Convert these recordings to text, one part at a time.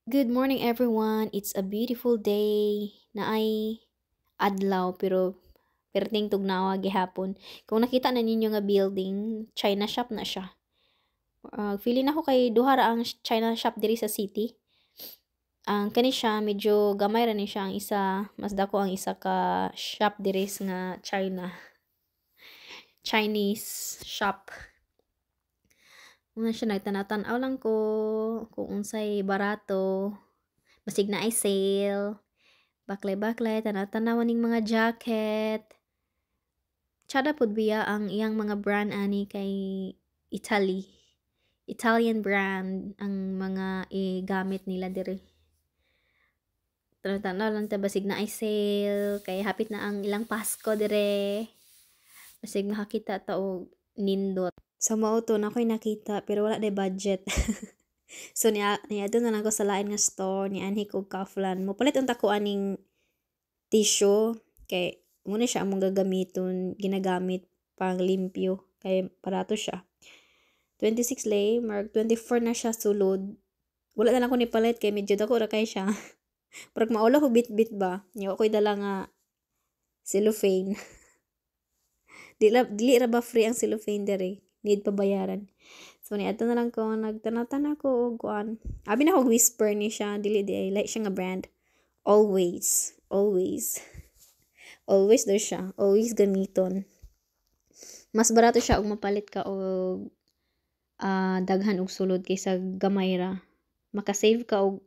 Good morning everyone. It's a beautiful day na ay adlaw pero perting tugnawa gihapon. Kung nakita na ninyo nga building, China shop na siya. Feeling ako kay duha ra ang China shop diri sa city. Ang kani siya medyo gamay ra ni siya ang isa, mas dako ang isa ka shop diri nga Chinese shop. Una siya nagtanaw-tanaw lang ko kung unsay barato, basig na ay sale. Baklay-baklay, tanaw-tanawan ning mga jacket. Tsada pud biya ang iyang mga brand ani kay Italy. Italian brand ang mga gamit nila diri. Tanaw lang ta basig na ay sale kay hapit na ang ilang Pasko dire. Basig makakita ta og nindot. Sa mao to na ko'y nakita pero wala day budget. So niya doon na lang ko sa lain nga store ni anhi ko Kaufland. Mopalit unta ko aning tissue kay muna siya among ginagamit pang limpyo kay barato siya. 26 lay, mark 24 na siya sulod. Wala na lang ko ni palit kay medyo dako ra kay siya. Parang maula ko bit-bit ba. Niya ko'y dala nga cellophane. Dili ra ba free ang cellophane dere? Need pa bayaran. So ni ato na lang ko nagtanaw-tanaw ko og kuan. Abi na ko whisper ni siya, dili di ay like siya nga brand. Always, always. Always daw siya. Always gamiton. Mas barato siya og mapalit ka og daghan og sulod kaysa gamay ra. Maka-save ka og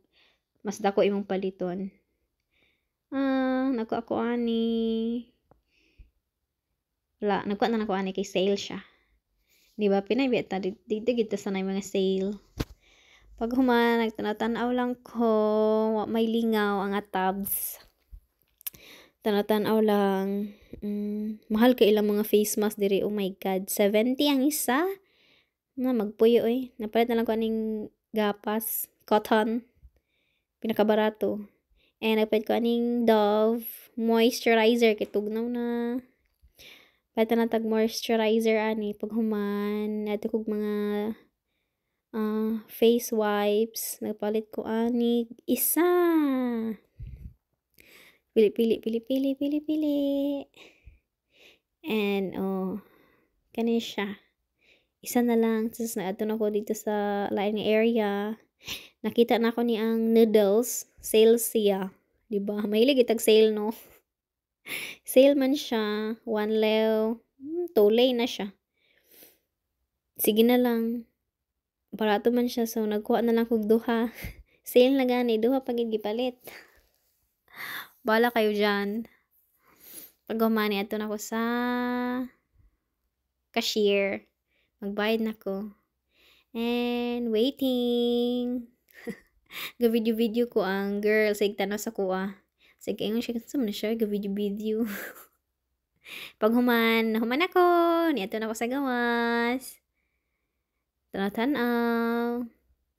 mas dako imong paliton. Nako ako ani. Wala, nagkuha na ako ani kay sale siya. Di ba, pinaybiya ta, dito gito sa mga sale. Pag human, nagtanaw-tanaw lang ko, may lingaw ang tabs. Tanaw-tanaw lang. Mahal ka ilang mga face mask diri, oh my god. 70 ang isa. Magpuyo napalit na lang ko aning gapas, cotton. Pinakabarato. And nagpalit ko aning Dove moisturizer, kay tugnaw na. Pata na tag moisturizer ani pag human nato kog mga face wipes nagpalit ko ani isa. Pili. And kani siya. Isa na lang tapos naadto na ko dito sa lain nga area. Nakita na ko ni ang noodles, sale siya. Diba? Mahilig itag sale no. Sale man siya, 1 lew, 2 lay na siya. Sige na lang. Barato man siya, so nagkuha na lang kog duha. Sale na gani, duha pagid gipalit. Bala kayo dyan. Pag humani, ato na ko sa cashier. Magbayad na ko. And waiting. Ga-video ko ang girl sa igtanaw sa kuha. Sige, ingon siya, kasama na siya, ga-video. Pag human ako, niyato na ako sa gawas. Tanaw-tanaw.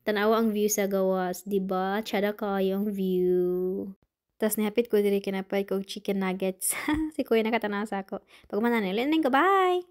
Tanawa ang view sa gawas, diba? Tsada kayo ang view. Tapos nihapit ko diri kinapay ko chicken nuggets. Si kuya nakatanaw sa ako. Pag human na nila, bye!